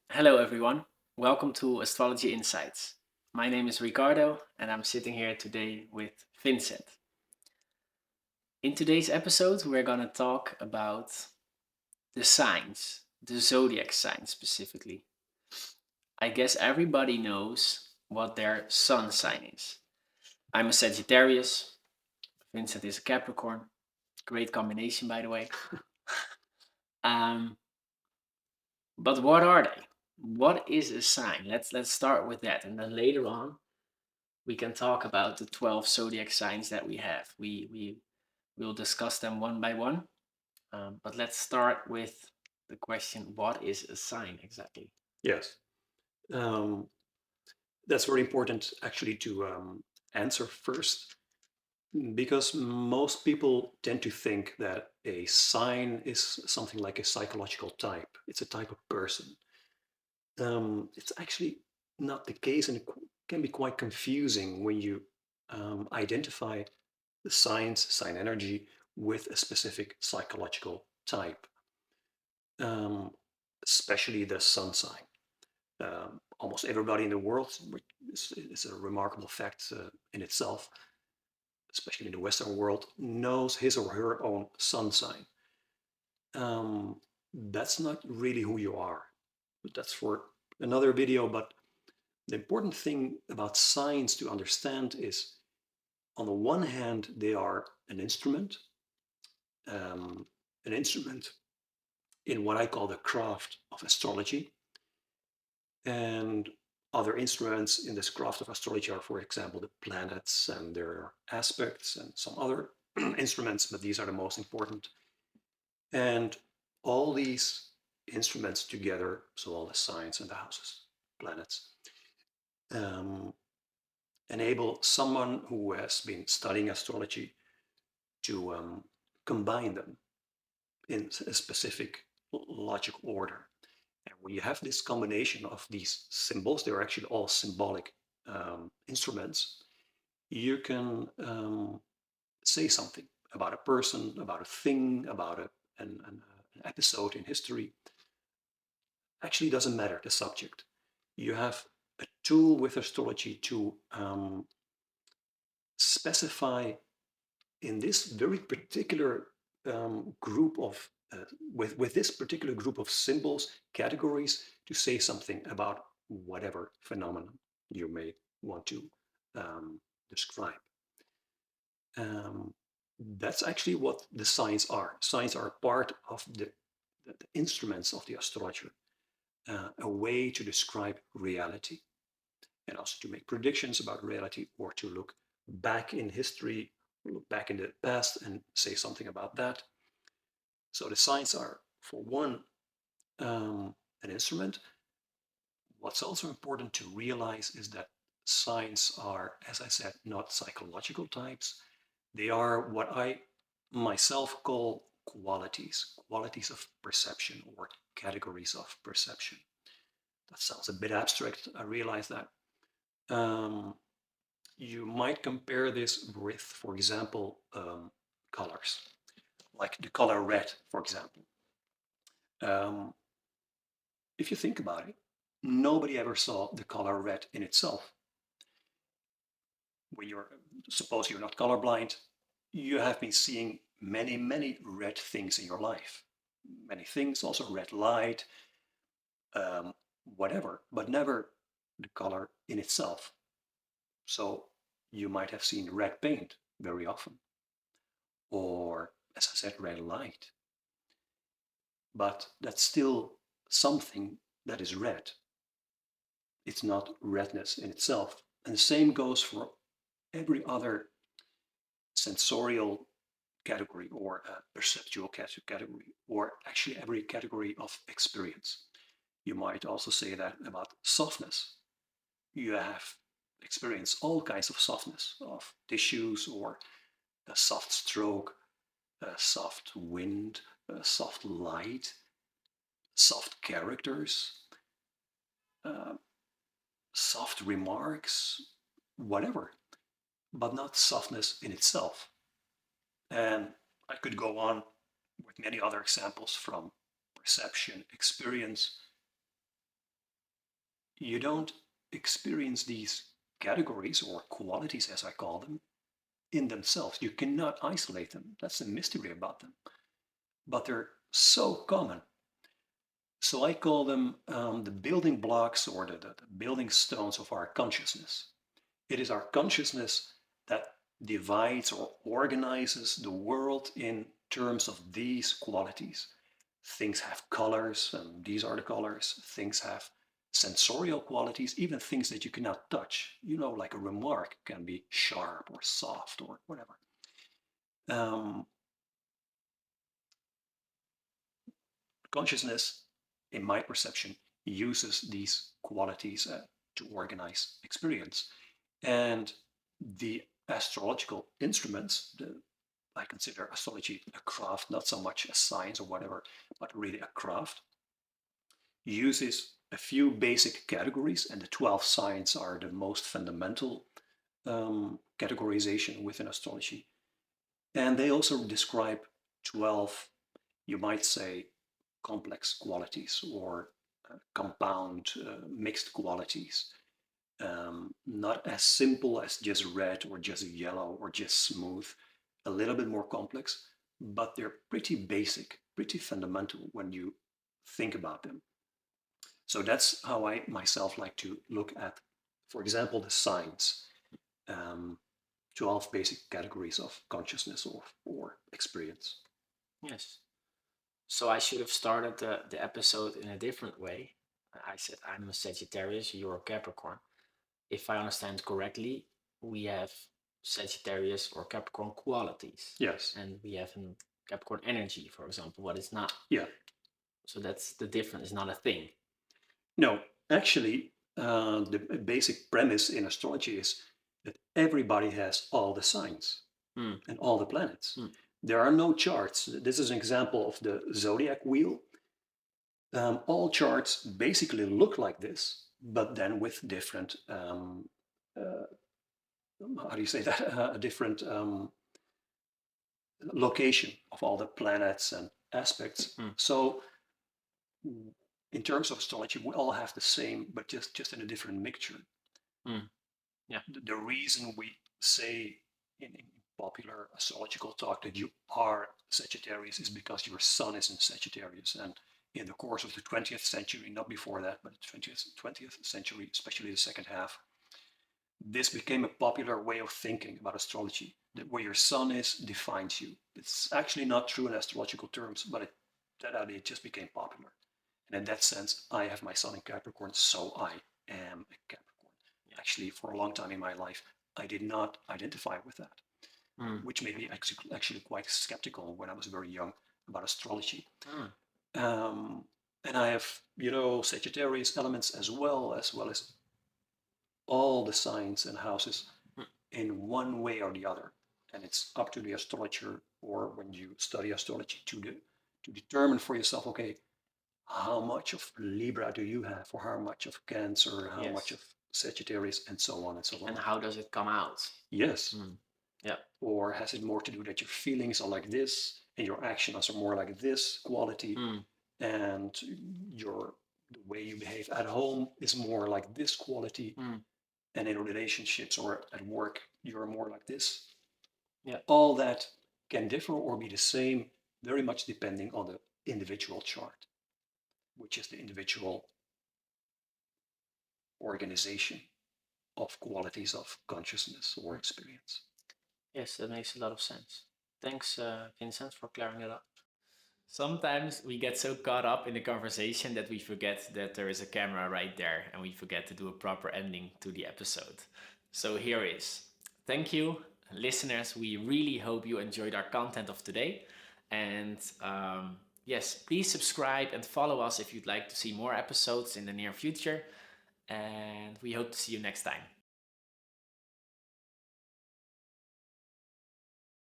Hello, everyone. Welcome to Astrology Insights. My name is Ricardo, and I'm sitting here today with Vincent. In today's episode, we're going to talk about the signs, the zodiac signs specifically. I guess everybody knows what their sun sign is. I'm a Sagittarius, Vincent is a Capricorn. Great combination, by the way. um, but what are they? What is a sign? Let's start with that, and then later on we can talk about the 12 zodiac signs that we have. We will discuss them one by one. But let's start with the question: what is a sign exactly? Yes, um, that's very important actually to answer first because most people tend to think that a sign is something like a psychological type. It's a type of person. It's actually not the case, and it can be quite confusing when you identify the signs, sign energy, with a specific psychological type, um, especially the sun sign. Almost everybody in the world, which is a remarkable fact in itself, especially in the Western world, knows his or her own sun sign. That's not really who you are. But that's for another video. But the important thing about signs to understand is, on the one hand, they are um, an instrument in what I call the craft of astrology. And other instruments in this craft of astrology are, for example, the planets and their aspects and some other instruments, but these are the most important. And all these instruments together, so all the signs and the houses, planets, um, enable someone who has been studying astrology to combine them in a specific logical order. And when you have this combination of these symbols, they're actually all symbolic instruments, you can say something about a person, about a thing, about an episode in history. Actually, doesn't matter the subject. You have a tool with astrology to specify in this very particular group of with this particular group of symbols, categories, to say something about whatever phenomenon you may want to um, describe. Um, that's actually what the signs are. Signs are part of the instruments of the astrologer, a way to describe reality and also to make predictions about reality or to look back in history, look back in the past and say something about that. So the signs are, for one, an instrument. What's also important to realize is that signs are, as I said, not psychological types. They are what I myself call qualities of perception or categories of perception. That sounds a bit abstract. I realize that. Um, you might compare this with, for example, colors, like the color red, for example. Um, if you think about it, nobody ever saw the color red in itself. When you're, suppose you're not colorblind, you have been seeing many, many red things in your life. Many things, also red light, um, whatever, but never the color in itself. So you might have seen red paint very often, or as I said, red light. But that's still something that is red. It's not redness in itself. And the same goes for every other sensorial category or perceptual category, or actually every category of experience. You might also say that about softness. You have experienced all kinds of softness of tissues or a soft stroke, a soft wind, a soft light, soft characters, uh, soft remarks, whatever, but not softness in itself. And I could go on with many other examples from perception, experience, you don't experience these categories or qualities, as I call them, in themselves. You cannot isolate them. That's the mystery about them. But they're so common. So I call them the building blocks or the building stones of our consciousness. It is our consciousness that divides or organizes the world in terms of these qualities. Things have colors, and these are the colors. Things have sensorial qualities, even things that you cannot touch. Like a remark can be sharp or soft or whatever. Um, Consciousness, in my perception, uses these qualities to organize experience. And the astrological instruments, I consider astrology a craft, not so much a science or whatever, but really a craft, uses a few basic categories, and the 12 signs are the most fundamental categorization within astrology. And they also describe 12, you might say, complex qualities or compound mixed qualities. Not as simple as just red or just yellow or just smooth, a little bit more complex, but they're pretty basic, pretty fundamental when you think about them. So that's how I myself like to look at, for example, the signs, um, 12 basic categories of consciousness or experience. Yes. So I should have started the episode in a different way. I said I'm a Sagittarius, you're a Capricorn. If I understand correctly, we have Sagittarius or Capricorn qualities, Yes. and we have a Capricorn energy, for example, what is not. Yeah. So that's the difference, it's not a thing. No, actually, the basic premise in astrology is that everybody has all the signs and all the planets. There are no charts. This is an example of the Zodiac wheel. All charts basically look like this, but then with different, how do you say that? A different location of all the planets and aspects. So in terms of astrology, we all have the same, but just in a different mixture. Yeah. The reason we say in popular astrological talk that you are Sagittarius is because your sun is in Sagittarius. And in the course of the 20th century, not before that, but the 20th century, especially the second half, this became a popular way of thinking about astrology, that where your sun is defines you. It's actually not true in astrological terms, but it just became popular. And in that sense, I have my sun in Capricorn, so I am a Capricorn. Actually, for a long time in my life, I did not identify with that, which made me actually quite skeptical when I was very young about astrology. And I have, Sagittarius elements as well as all the signs and houses in one way or the other. And it's up to the astrologer, or when you study astrology, to determine for yourself, okay, how much of Libra do you have, or how much of Cancer, how much of Sagittarius, and so on and so on. And how does it come out? Yes. Yeah. Or has it more to do that your feelings are like this and your actions are more like this quality, and the way you behave at home is more like this quality, and in relationships or at work you're more like this. Yeah. All that can differ or be the same, very much depending on the individual chart, which is the individual organization of qualities of consciousness or experience. Yes, that makes a lot of sense. Thanks, Vincent, for clearing it up. Sometimes we get so caught up in the conversation that we forget that there is a camera right there, and we forget to do a proper ending to the episode. So here is. Thank you, listeners. We really hope you enjoyed our content of today. And yes, please subscribe and follow us if you'd like to see more episodes in the near future. And we hope to see you next time.